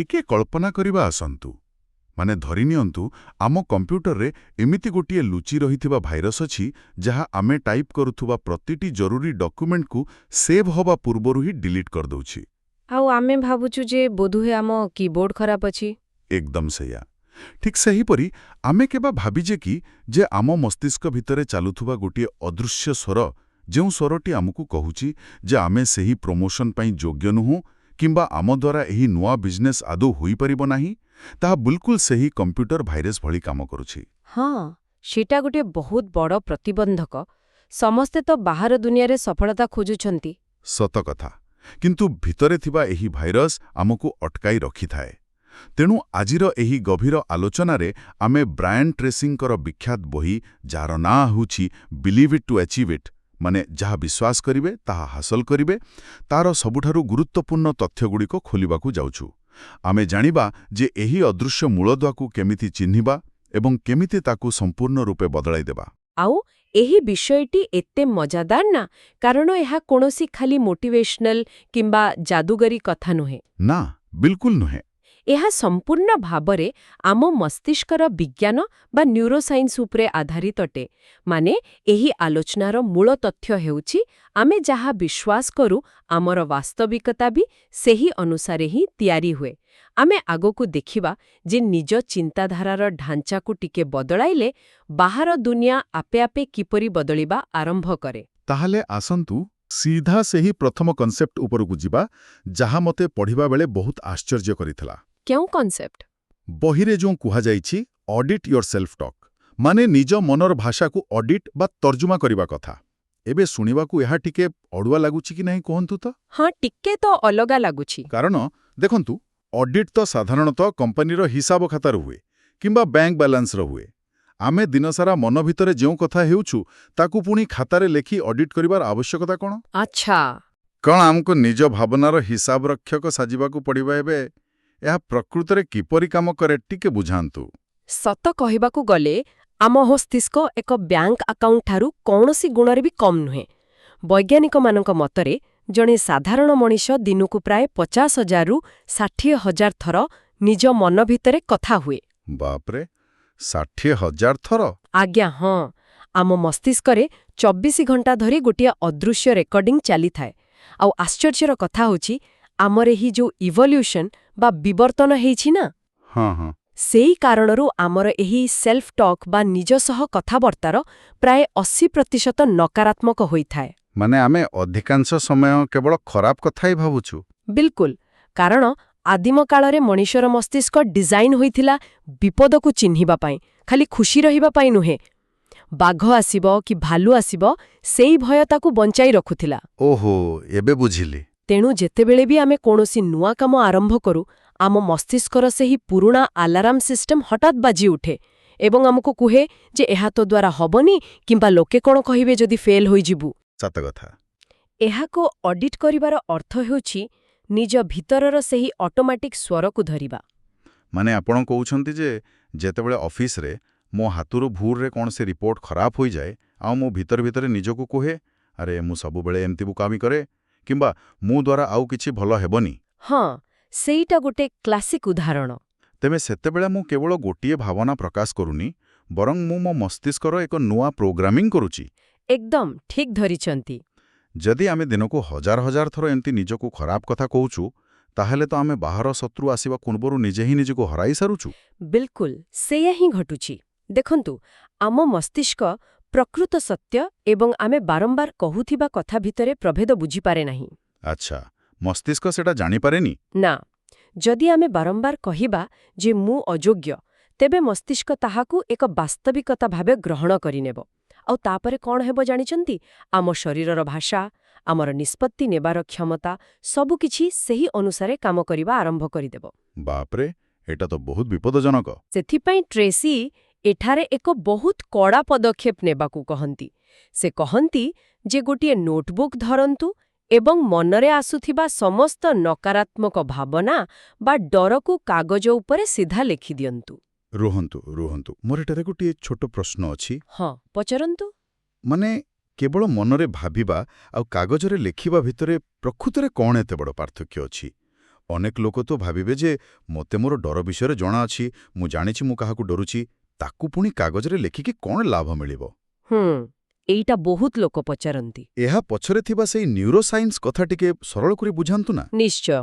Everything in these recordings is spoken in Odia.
ଟିକେ କଳ୍ପନା କରିବା ଆସନ୍ତୁ। ମାନେ ଧରିନିଅନ୍ତୁ ଆମ କମ୍ପ୍ୟୁଟରରେ ଏମିତି ଗୋଟିଏ ଲୁଚି ରହିଥିବା ଭାଇରସ୍ ଅଛି ଯାହା ଆମେ ଟାଇପ୍ କରୁଥିବା ପ୍ରତିଟି ଜରୁରୀ ଡକ୍ୟୁମେଣ୍ଟକୁ ସେଭ୍ ହେବା ପୂର୍ବରୁ ହିଁ ଡିଲିଟ୍ କରିଦେଉଛି। ଆଉ ଆମେ ଭାବୁଛୁ ଯେ ବୋଧହୁଏ ଆମ କିବୋର୍ଡ ଖରାପ ଅଛି। ଏକଦମ ସେଇଆ। ଠିକ୍ ସେହିପରି ଆମେ କେବେ ଭାବିଛେ କି ଯେ ଆମ ମସ୍ତିଷ୍କ ଭିତରେ ଚାଲୁଥିବା ଗୋଟିଏ ଅଦୃଶ୍ୟ ସ୍ୱର, ଯେଉଁ ସ୍ୱରଟି ଆମକୁ କହୁଛି ଯେ ଆମେ ସେହି ପ୍ରମୋସନ୍ ପାଇଁ ଯୋଗ୍ୟ ନୁହଁ କିମ୍ବା ଆମ ଦ୍ୱାରା ଏହି ନୂଆ ବିଜନେସ୍ ଆଦୌ ହୋଇପାରିବ ନାହିଁ, ତାହା ବିଲକୁଲ ସେହି କମ୍ପ୍ୟୁଟର ଭାଇରସ୍ ଭଳି କାମ କରୁଛି। ହଁ, ସେଇଟା ଗୋଟେ ବହୁତ ବଡ଼ ପ୍ରତିବନ୍ଧକ। ସମସ୍ତେ ତ ବାହାର ଦୁନିଆରେ ସଫଳତା ଖୋଜୁଛନ୍ତି। ସତ କଥା। କିନ୍ତୁ ଭିତରେ ଥିବା ଏହି ଭାଇରସ୍ ଆମକୁ ଅଟକାଇ ରଖିଥାଏ। ତେଣୁ ଆଜିର ଏହି ଗଭୀର ଆଲୋଚନାରେ ଆମେ ବ୍ରାୟାନ୍ ଟ୍ରେସିଙ୍କର ବିଖ୍ୟାତ ବହି, ଯାହାର ନାଁ ହେଉଛି ବିଲିଭ୍ ଇଟ୍ ଟୁ ଆଚିଭ୍ ଇଟ୍, ମାନେ ଯାହା ବିଶ୍ୱାସ କରିବେ ତାହା ହାସଲ କରିବେ, ତାର ସବୁଠାରୁ ଗୁରୁତ୍ୱପୂର୍ଣ୍ଣ ତଥ୍ୟଗୁଡ଼ିକ ଖୋଲିବାକୁ ଯାଉଛୁ। ଆମେ ଜାଣିବା ଯେ ଏହି ଅଦୃଶ୍ୟ ମୂଳଦୁଆକୁ କେମିତି ଚିହ୍ନିବା ଏବଂ କେମିତି ତାକୁ ସମ୍ପୂର୍ଣ୍ଣ ରୂପେ ବଦଳାଇ ଦେବା। ଆଉ ଏହି ବିଷୟଟି ଏତେ ମଜାଦାର ନା, କାରଣ ଏହା କୌଣସି ଖାଲି ମୋଟିଭେସନାଲ କିମ୍ବା ଯାଦୁଗରୀ କଥା ନୁହେଁ। ନା, ବିଲକୁଲ ନୁହେଁ। ଏହା ସମ୍ପୂର୍ଣ୍ଣ ଭାବରେ ଆମ ମସ୍ତିଷ୍କର ବିଜ୍ଞାନ ବା ନ୍ୟୁରୋସାଇନ୍ସ ଉପରେ ଆଧାରିତ ଅଟେ। ମାନେ ଏହି ଆଲୋଚନାର ମୂଳ ତଥ୍ୟ ହେଉଛି ଆମେ ଯାହା ବିଶ୍ୱାସ କରୁ ଆମର ବାସ୍ତବିକତା ବି ସେହି ଅନୁସାରେ ହିଁ ତିଆରି ହୁଏ। ଆମେ ଆଗକୁ ଦେଖିବା ଯେ ନିଜ ଚିନ୍ତାଧାରାର ଢାଞ୍ଚାକୁ ଟିକେ ବଦଳାଇଲେ ବାହାର ଦୁନିଆ ଆପେ ଆପେ କିପରି ବଦଳିବା ଆରମ୍ଭ କରେ। ତାହେଲେ ଆସନ୍ତୁ ସିଧା ସେହି ପ୍ରଥମ କନସେପ୍ଟ ଉପରକୁ ଯିବା, ଯାହା ମୋତେ ପଢ଼ିବା ବେଳେ ବହୁତ ଆଶ୍ଚର୍ଯ୍ୟ କରିଥିଲା। କେଉଁ କନସେପ୍ଟ? ବହିରେ ଯେଉଁ କୁହାଯାଇଛି ଅଡିଟ୍ ୟୋର ସେଲ୍ଫ ଟକ୍, ମାନେ ନିଜ ମନର ଭାଷାକୁ ଅଡିଟ୍ ବା ତର୍ଜୁମା କରିବା କଥା। ଏବେ ଶୁଣିବାକୁ ଏହା ଟିକେ ଅଡୁଆ ଲାଗୁଛି କି ନାହିଁ କୁହନ୍ତୁ ତ? ହଁ, ଟିକେ ତ ଅଲଗା ଲାଗୁଛି। କାରଣ ଦେଖନ୍ତୁ, ଅଡିଟ୍ ତ ସାଧାରଣତଃ କମ୍ପାନୀର ହିସାବ ଖାତାର ହୁଏ କିମ୍ବା ବ୍ୟାଙ୍କ ବାଲାନ୍ସର ହୁଏ। ଆମେ ଦିନସାରା ମନ ଭିତରେ ଯେଉଁ କଥା ହେଉଛୁ ତାକୁ ପୁଣି ଖାତାରେ ଲେଖି ଅଡିଟ୍ କରିବାର ଆବଶ୍ୟକତା କ'ଣ? ଆଚ୍ଛା। କ'ଣ ଆମକୁ ନିଜ ଭାବନାର ହିସାବ ରକ୍ଷକ ସାଜିବାକୁ ପଡ଼ିବ? ଏବେ ଏହା ପ୍ରକୃତରେ କିପରି କାମ କରେ ଟିକେ ବୁଝାନ୍ତୁ। ସତ କହିବାକୁ ଗଲେ ଆମ ମସ୍ତିଷ୍କ ଏକ ବ୍ୟାଙ୍କ ଆକାଉଣ୍ଟଠାରୁ କୌଣସି ଗୁଣରେ ବି କମ୍ ନୁହେଁ। ବୈଜ୍ଞାନିକମାନଙ୍କ ମତରେ ଜଣେ ସାଧାରଣ ମଣିଷ ଦିନକୁ ପ୍ରାୟ 50,000ରୁ 60,000 ଥର ନିଜ ମନ ଭିତରେ କଥା ହୁଏ। ବାପରେ, 60,000 ଥର? ଆଜ୍ଞା ହଁ। ଆମ ମସ୍ତିଷ୍କରେ 24 ଘଣ୍ଟା ଧରି ଗୋଟିଏ ଅଦୃଶ୍ୟ ରେକର୍ଡିଂ ଚାଲିଥାଏ। ଆଉ ଆଶ୍ଚର୍ଯ୍ୟର କଥା ହେଉଛି ଆମର ଏହି ଯେଉଁ ଇଭଲ୍ୟୁସନ୍ ବା ବିବର୍ତ୍ତନ ହେଇଛି ନା, ହଁ। ସେଇ କାରଣରୁ ଆମର ଏହି ସେଲ୍ଫ ଟକ୍ ବା ନିଜ ସହ କଥାବାର୍ତ୍ତାର ପ୍ରାୟ 80% ନକାରାତ୍ମକ ହୋଇଥାଏ। ମାନେ ଆମେ ଅଧିକାଂଶ ସମୟ କେବଳ ଖରାପ କଥା ହିଁ ଭାବୁଛୁ। ବିଲକୁଲ। କାରଣ ଆଦିମ କାଳରେ ମଣିଷର ମସ୍ତିଷ୍କ ଡିଜାଇନ୍ ହୋଇଥିଲା ବିପଦକୁ ଚିହ୍ନିବା ପାଇଁ, ଖାଲି ଖୁସି ରହିବା ପାଇଁ ନୁହେଁ। ବାଘ ଆସିବ କି ଭାଲୁ ଆସିବ, ସେଇ ଭୟ ତାକୁ ବଞ୍ଚାଇ ରଖୁଥିଲା। ଓହୋ, ଏବେ ବୁଝିଲି। ତେଣୁ ଯେତେବେଳେ ବି ଆମେ କୌଣସି ନୂଆ କାମ ଆରମ୍ଭ କରୁ, ଆମ ମସ୍ତିଷ୍କର ସେହି ପୁରୁଣା ଆଲାରାମ ସିଷ୍ଟମ ହଠାତ୍ ବାଜି ଉଠେ ଏବଂ ଆମକୁ କୁହେ ଯେ ଏହା ତ ଦ୍ୱାରା ହବନି କିମ୍ବା ଲୋକେ କ'ଣ କହିବେ ଯଦି ଫେଲ୍ ହୋଇଯିବୁ। ସତ କଥା। ଏହାକୁ ଅଡିଟ୍ କରିବାର ଅର୍ଥ ହେଉଛି ନିଜ ଭିତରର ସେହି ଅଟୋମେଟିକ୍ ସ୍ୱରକୁ ଧରିବା। ମାନେ ଆପଣ କହୁଛନ୍ତି ଯେ ଯେତେବେଳେ ଅଫିସରେ ମୋ ହାତରୁ ଭୁଲରେ କୌଣସି ରିପୋର୍ଟ ଖରାପ ହୋଇଯାଏ, ଆଉ ମୁଁ ଭିତରେ ଭିତରେ ନିଜକୁ କୁହେ, ଆରେ ମୁଁ ସବୁବେଳେ ଏମିତି ବୁକାମି କରେ, କିମ୍ବା ମୋ ଦ୍ୱାରା ଆଉ କିଛି ଭଲ ହେବନି। ହଁ, ସେଇଟା ଗୋଟେ କ୍ଲାସିକ୍ ଉଦାହରଣ। ତେବେ ସେତେବେଳେ ମୁଁ କେବଳ ଗୋଟିଏ ଭାବନା ପ୍ରକାଶ କରୁନି, ବରଂ ମୁଁ ମୋ ମସ୍ତିଷ୍କର ଏକ ନୂଆ ପ୍ରୋଗ୍ରାମିଂ କରୁଛି। ଏକଦମ ଠିକ୍ ଧରିଛନ୍ତି। ଯଦି ଆମେ ଦିନକୁ ହଜାର ହଜାର ଥର ଏମିତି ନିଜକୁ ଖରାପ କଥା କହୁଛୁ, ତାହେଲେ ତ ଆମେ ବାହାର ଶତ୍ରୁ ଆସିବା ପୂର୍ବରୁ ନିଜେ ହିଁ ନିଜକୁ ହରାଇ ସାରୁଛୁ। ବିଲକୁଲ ସେଇଆ ହିଁ ଘଟୁଛି। ଦେଖନ୍ତୁ, ଆମ ମସ୍ତିଷ୍କ ପ୍ରକୃତ ସତ୍ୟ ଏବଂ ଆମେ ବାରମ୍ବାର କହୁଥିବା କଥା ଭିତରେ ପ୍ରଭେଦ ବୁଝିପାରେ ନାହିଁ। ଆଚ୍ଛା, ମସ୍ତିଷ୍କ ସେଟା ଜାଣିପାରେନି? ନା, ଯଦି ଆମେ ବାରମ୍ବାର କହିବା ଯେ ମୁଁ ଅଯୋଗ୍ୟ, ତେବେ ମସ୍ତିଷ୍କ ତାହାକୁ ଏକ ବାସ୍ତବିକତା ଭାବେ ଗ୍ରହଣ କରିନେବ। ଆଉ ତାପରେ କ'ଣ ହେବ ଜାଣିଛନ୍ତି? ଆମ ଶରୀରର ଭାଷା, ଆମର ନିଷ୍ପତ୍ତି ନେବାର କ୍ଷମତା, ସବୁକିଛି ସେହି ଅନୁସାରେ କାମ କରିବା ଆରମ୍ଭ କରିଦେବ। ବାପରେ, ଏଟା ତ ବହୁତ ବିପଦଜନକ। ସେଥିପାଇଁ ଟ୍ରେସି ଏଠାରେ ଏକ ବହୁତ କଡ଼ା ପଦକ୍ଷେପ ନେବାକୁ କହନ୍ତି। ସେ କହନ୍ତି ଯେ ଗୋଟିଏ ନୋଟବୁକ୍ ଧରନ୍ତୁ ଏବଂ ମନରେ ଆସୁଥିବା ସମସ୍ତ ନକାରାତ୍ମକ ଭାବନା ବା ଡରକୁ କାଗଜ ଉପରେ ସିଧା ଲେଖିଦିଅନ୍ତୁ। ରୁହନ୍ତୁ, ମୋର ଏଠାରେ ଗୋଟିଏ ଛୋଟ ପ୍ରଶ୍ନ ଅଛି। ହଁ, ପଚାରନ୍ତୁ। ମାନେ କେବଳ ମନରେ ଭାବିବା ଆଉ କାଗଜରେ ଲେଖିବା ଭିତରେ ପ୍ରକୃତରେ କ'ଣ ଏତେ ବଡ଼ ପାର୍ଥକ୍ୟ ଅଛି? ଅନେକ ଲୋକ ତ ଭାବିବେ ଯେ ମୋତେ ମୋର ଡର ବିଷୟରେ ଜଣାଅଛି, ମୁଁ ଜାଣିଛି ମୁଁ କାହାକୁ ଡରୁଛି, ତାକୁ ପୁଣି କାଗଜରେ ଲେଖିକି କ'ଣ ଲାଭ ମିଳିବ? ଏଇଟା ବହୁତ ଲୋକ ପଚାରନ୍ତି। ଏହା ପଛରେ ଥିବା ସେଇ ନ୍ୟୁରୋସାଇନ୍ସ କଥା ଟିକେ ସରଳ କରି ବୁଝାନ୍ତୁ ନା। ନିଶ୍ଚୟ।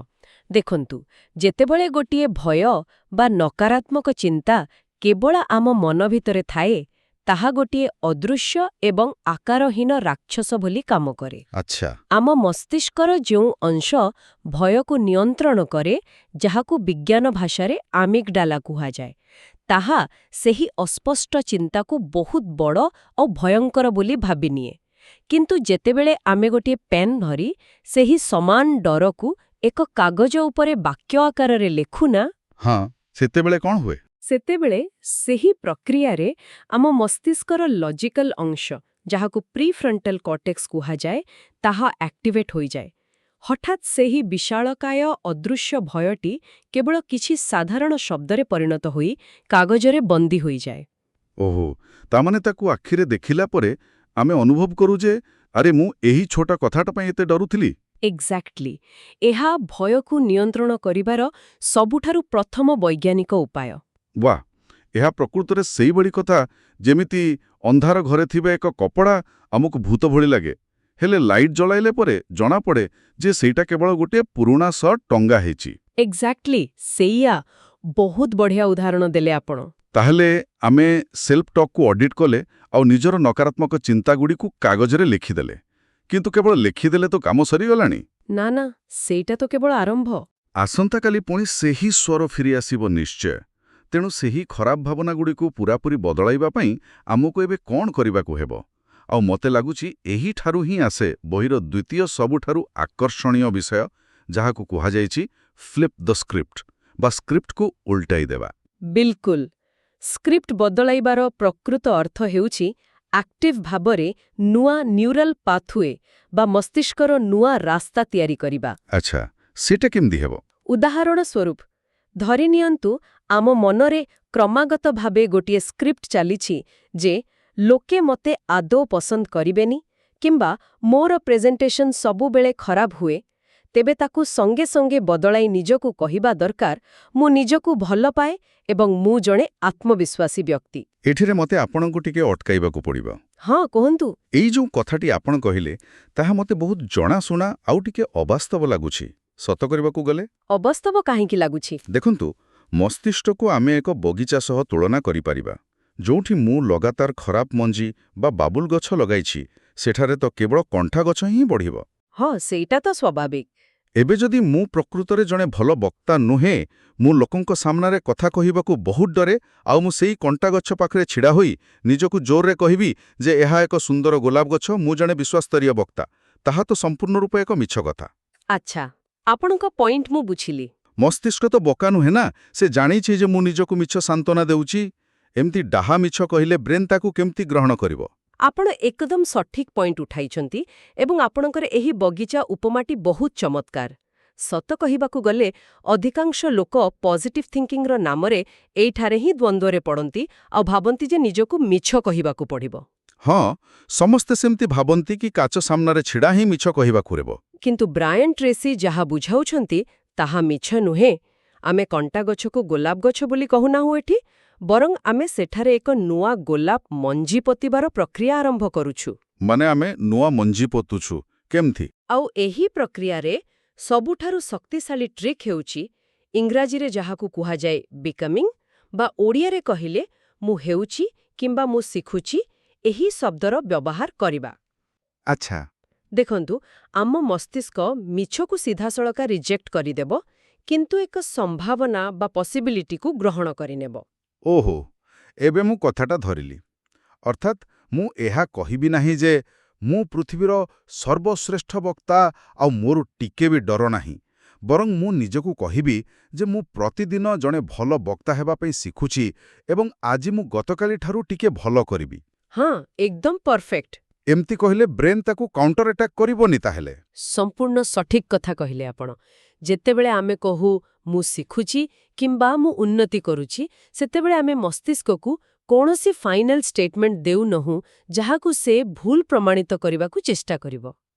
ଦେଖନ୍ତୁ, ଯେତେବେଳେ ଗୋଟିଏ ଭୟ ବା ନକାରାତ୍ମକ ଚିନ୍ତା କେବଳ ଆମ ମନ ଭିତରେ ଥାଏ, ତାହା ଗୋଟିଏ ଅଦୃଶ୍ୟ ଏବଂ ଆକାରହୀନ ରାକ୍ଷସ ଭଳି କାମ କରେ। ଆଚ୍ଛା। ଆମ ମସ୍ତିଷ୍କର ଯେଉଁ ଅଂଶ ଭୟକୁ ନିୟନ୍ତ୍ରଣ କରେ, ଯାହାକୁ ବିଜ୍ଞାନ ଭାଷାରେ ଆମିଗଡାଲା କୁହାଯାଏ, ତାହା ସେହି ଅସ୍ପଷ୍ଟ ଚିନ୍ତାକୁ ବହୁତ ବଡ଼ ଓ ଭୟଙ୍କର ବୋଲି ଭାବିନିଏ। କିନ୍ତୁ ଯେତେବେଳେ ଆମେ ଗୋଟିଏ ପେନ୍ ଧରି ସେହି ସମାନ ଡରକୁ ଏକ କାଗଜ ଉପରେ ବାକ୍ୟ ଆକାରରେ ଲେଖୁନା, ହଁ, ସେତେବେଳେ କ'ଣ ହୁଏ? ସେତେବେଳେ ସେହି ପ୍ରକ୍ରିୟାରେ ଆମ ମସ୍ତିଷ୍କର ଲଜିକାଲ ଅଂଶ, ଯାହାକୁ ପ୍ରିଫ୍ରଣ୍ଟାଲ କର୍ଟେକ୍ସ କୁହାଯାଏ, ତାହା ଆକ୍ଟିଭେଟ୍ ହୋଇଯାଏ। ହଠାତ୍ ସେହି ବିଶାଳକାୟ ଅଦୃଶ୍ୟ ଭୟଟି କେବଳ କିଛି ସାଧାରଣ ଶବ୍ଦରେ ପରିଣତ ହୋଇ କାଗଜରେ ବନ୍ଦୀ ହୋଇଯାଏ। ଓହୋ, ତାମାନେ ତାକୁ ଆଖିରେ ଦେଖିଲା ପରେ ଆମେ ଅନୁଭବ କରୁ ଯେ ଆରେ ମୁଁ ଏହି ଛୋଟ କଥାଟା ପାଇଁ ଏତେ ଡରୁଥିଲି। ଏକ୍ଜାକ୍ଟଲି। ଏହା ଭୟକୁ ନିୟନ୍ତ୍ରଣ କରିବାର ସବୁଠାରୁ ପ୍ରଥମ ବୈଜ୍ଞାନିକ ଉପାୟ। ବା, ଏହା ପ୍ରକୃତରେ ସେଇଭଳି କଥା ଯେମିତି ଅନ୍ଧାର ଘରେ ଥିବା ଏକ କପଡ଼ା ଆମକୁ ଭୂତ ଭଳି ଲାଗେ, ହେଲେ ଲାଇଟ୍ ଜଳାଇଲେ ପରେ ଜଣାପଡ଼େ ଯେ ସେଇଟା କେବଳ ଗୋଟିଏ ପୁରୁଣା ସର୍ଟ ଟଙ୍ଗା ହେଇଛି। ଏକ୍ଜାକ୍ଟଲି ସେଇଆ। ବହୁତ ବଢ଼ିଆ ଉଦାହରଣ ଦେଲେ ଆପଣ। ତାହେଲେ ଆମେ ସେଲ୍ଫ ଟକ୍କୁ ଅଡିଟ୍ କଲେ ଆଉ ନିଜର ନକାରାତ୍ମକ ଚିନ୍ତାଗୁଡ଼ିକୁ କାଗଜରେ ଲେଖିଦେଲେ, କିନ୍ତୁ କେବଳ ଲେଖିଦେଲେ ତ କାମ ସରିଗଲାଣି? ନା ନା, ସେଇଟା ତ କେବଳ ଆରମ୍ଭ। ଆସନ୍ତାକାଲି ପୁଣି ସେହି ସ୍ୱର ଫେରିଆସିବ ନିଶ୍ଚୟ। ତେଣୁ ସେହି ଖରାପ ଭାବନାଗୁଡ଼ିକୁ ପୂରାପୂରି ବଦଳାଇବା ପାଇଁ ଆମକୁ ଏବେ କ'ଣ କରିବାକୁ ହେବ? ଆଉ ମୋତେ ଲାଗୁଛି ଏହିଠାରୁ ହିଁ ଆସେ ବହିର ଦ୍ୱିତୀୟ ସବୁଠାରୁ ଆକର୍ଷଣୀୟ ବିଷୟ, ଯାହାକୁ କୁହାଯାଇଛି ଫ୍ଲିପ୍ ଦ ସ୍କ୍ରିପ୍ଟ ବା ସ୍କ୍ରିପ୍ଟକୁ ଉଲ୍ଟାଇ ଦେବା। ବିଲକୁଲ। ସ୍କ୍ରିପ୍ଟ ବଦଳାଇବାର ପ୍ରକୃତ ଅର୍ଥ ହେଉଛି ଆକ୍ଟିଭ ଭାବରେ ନୂଆ ନ୍ୟୁରାଲ ପାଥୱେ ବା ମସ୍ତିଷ୍କର ନୂଆ ରାସ୍ତା ତିଆରି କରିବା। ଆଚ୍ଛା, ସେଟା କେମିତି ହେବ? ଉଦାହରଣ ସ୍ୱରୂପ, ଧରିନିଅନ୍ତୁ ଆମ ମନରେ କ୍ରମାଗତ ଭାବେ ଗୋଟିଏ ସ୍କ୍ରିପ୍ଟ ଚାଲିଛି ଯେ ଲୋକେ ମୋତେ ଆଦୌ ପସନ୍ଦ କରିବେନି କିମ୍ବା ମୋର ପ୍ରେଜେଣ୍ଟେସନ ସବୁବେଳେ ଖରାପ ହୁଏ, ତେବେ ତାକୁ ସଙ୍ଗେ ସଙ୍ଗେ ବଦଳାଇ ନିଜକୁ କହିବା ଦରକାର, ମୁଁ ନିଜକୁ ଭଲ ପାଏ ଏବଂ ମୁଁ ଜଣେ ଆତ୍ମବିଶ୍ୱାସୀ ବ୍ୟକ୍ତି। ଏଠିରେ ମୋତେ ଆପଣଙ୍କୁ ଟିକେ ଅଟକାଇବାକୁ ପଡ଼ିବ। ହଁ, କୁହନ୍ତୁ। ଏଇ ଯେଉଁ କଥାଟି ଆପଣ କହିଲେ, ତାହା ମୋତେ ବହୁତ ଜଣାଶୁଣା ଆଉ ଟିକେ ଅବାସ୍ତବ ଲାଗୁଛି। ସତ କରିବାକୁ ଗଲେ ଅବାସ୍ତବ କାହିଁକି ଲାଗୁଛି? ଦେଖନ୍ତୁ, ମସ୍ତିଷ୍କକୁ ଆମେ ଏକ ବଗିଚା ସହ ତୁଳନା କରିପାରିବା। ଯେଉଁଠି ମୁଁ ଲଗାତାର ଖରାପ ମଞ୍ଜି ବା ବାବୁଲ ଗଛ ଲଗାଇଛି, ସେଠାରେ ତ କେବଳ କଣ୍ଟା ଗଛ ହିଁ ବଢ଼ିବ। ହଁ, ସେଇଟା ତ ସ୍ୱାଭାବିକ। ଏବେ ଯଦି ମୁଁ ପ୍ରକୃତରେ ଜଣେ ଭଲ ବକ୍ତା ନୁହେଁ, ମୁଁ ଲୋକଙ୍କ ସାମ୍ନାରେ କଥା କହିବାକୁ ବହୁତ ଡରେ, ଆଉ ମୁଁ ସେଇ କଣ୍ଟା ଗଛ ପାଖରେ ଛିଡ଼ା ହୋଇ ନିଜକୁ ଜୋରରେ କହିବି ଯେ ଏହା ଏକ ସୁନ୍ଦର ଗୋଲାପ ଗଛ, ମୁଁ ଜଣେ ବିଶ୍ୱାସସ୍ତରୀୟ ବକ୍ତା, ତାହା ତ ସମ୍ପୂର୍ଣ୍ଣ ରୂପେ ଏକ ମିଛ କଥା। ଆଚ୍ଛା, ଆପଣଙ୍କ ପଏଣ୍ଟ ମୁଁ ବୁଝିଲି। ମସ୍ତିଷ୍କ ତ ବୋକା ନୁହେଁ ନା, ସେ ଜାଣିଛି ଯେ ମୁଁ ନିଜକୁ ମିଛ ସାନ୍ତ୍ୱନା ଦେଉଛି। ଏମିତି ଡାହା ମିଛ କହିଲେ ବ୍ରେନ୍ ତାକୁ କେମିତି ଗ୍ରହଣ କରିବ? ଆପଣ ଏକଦମ ସଠିକ୍ ପଏଣ୍ଟ ଉଠାଇଛନ୍ତି ଏବଂ ଆପଣଙ୍କର ଏହି ବଗିଚା ଉପମାଟି ବହୁତ ଚମତ୍କାର। ସତ କହିବାକୁ ଗଲେ ଅଧିକାଂଶ ଲୋକ ପଜିଟିଭ୍ ଥିଙ୍କିଂର ନାମରେ ଏଇଠାରେ ହିଁ ଦ୍ୱନ୍ଦ୍ୱରେ ପଡ଼ନ୍ତି ଆଉ ଭାବନ୍ତି ଯେ ନିଜକୁ ମିଛ କହିବାକୁ ପଡ଼ିବ। ହଁ, ସମସ୍ତେ ସେମିତି ଭାବନ୍ତି କି କାଚ ସାମ୍ନାରେ ଛିଡ଼ା ହିଁ ମିଛ କହିବାକୁ ହେବ। କିନ୍ତୁ ବ୍ରାୟନ୍ ଟ୍ରେସି ଯାହା ବୁଝାଉଛନ୍ତି ତାହା ମିଛ ନୁହେଁ। ଆମେ କଣ୍ଟା ଗଛକୁ ଗୋଲାପ ଗଛ ବୋଲି କହୁନାହୁଁ ଏଠି, ବରଂ ଆମେ ସେଠାରେ ଏକ ନୂଆ ଗୋଲାପ ମଞ୍ଜି ପୋତିବାର ପ୍ରକ୍ରିୟା ଆରମ୍ଭ କରୁଛୁ। ମାନେ ଆମେ ନୂଆ ମଞ୍ଜି ପୋତୁଛୁ କେମିତି? ଆଉ ଏହି ପ୍ରକ୍ରିୟାରେ ସବୁଠାରୁ ଶକ୍ତିଶାଳୀ ଟ୍ରିକ୍ ହେଉଛି ଇଂରାଜୀରେ ଯାହାକୁ କୁହାଯାଏ ବିକମିଂ, ବା ଓଡ଼ିଆରେ କହିଲେ ମୁଁ ହେଉଛି କିମ୍ବା ମୁଁ ଶିଖୁଛି, ଏହି ଶବ୍ଦର ବ୍ୟବହାର କରିବା। ଆଚ୍ଛା। ଦେଖନ୍ତୁ, ଆମ ମସ୍ତିଷ୍କ ମିଛକୁ ସିଧାସଳଖ ରିଜେକ୍ଟ କରିଦେବ, କିନ୍ତୁ ଏକ ସମ୍ଭାବନା ବା ପସିବିଲିଟିକୁ ଗ୍ରହଣ କରିନେବ। ଓହୋ, ଏବେ ମୁଁ କଥାଟା ଧରିଲି। ଅର୍ଥାତ୍ ମୁଁ ଏହା କହିବି ନାହିଁ ଯେ ମୁଁ ପୃଥିବୀର ସର୍ବଶ୍ରେଷ୍ଠ ବକ୍ତା ଆଉ ମୋର ଟିକେ ବି ଡର ନାହିଁ, ବରଂ ମୁଁ ନିଜକୁ କହିବି ଯେ ମୁଁ ପ୍ରତିଦିନ ଜଣେ ଭଲ ବକ୍ତା ହେବା ପାଇଁ ଶିଖୁଛି ଏବଂ ଆଜି ମୁଁ ଗତକାଲିଠାରୁ ଟିକେ ଭଲ କରିବି। ହଁ, ଏକଦମ ପରଫେକ୍ଟ। ଏମିତି କହିଲେ ବ୍ରେନ୍ ତାକୁ କାଉଣ୍ଟର ଆଟାକ୍ କରିବନି ତାହେଲେ? ସମ୍ପୂର୍ଣ୍ଣ ସଠିକ୍ କଥା କହିଲେ ଆପଣ। ଯେତେବେଳେ ଆମେ କହୁ ମୁଁ ଶିଖୁଛି କିମ୍ବା ମୁଁ ଉନ୍ନତି କରୁଛି, ସେତେବେଳେ ଆମେ ମସ୍ତିଷ୍କକୁ କୌଣସି ଫାଇନାଲ ଷ୍ଟେଟମେଣ୍ଟ ଦେଉନାହୁଁ ଯାହାକୁ ସେ ଭୁଲ ପ୍ରମାଣିତ କରିବାକୁ ଚେଷ୍ଟା କରିବ।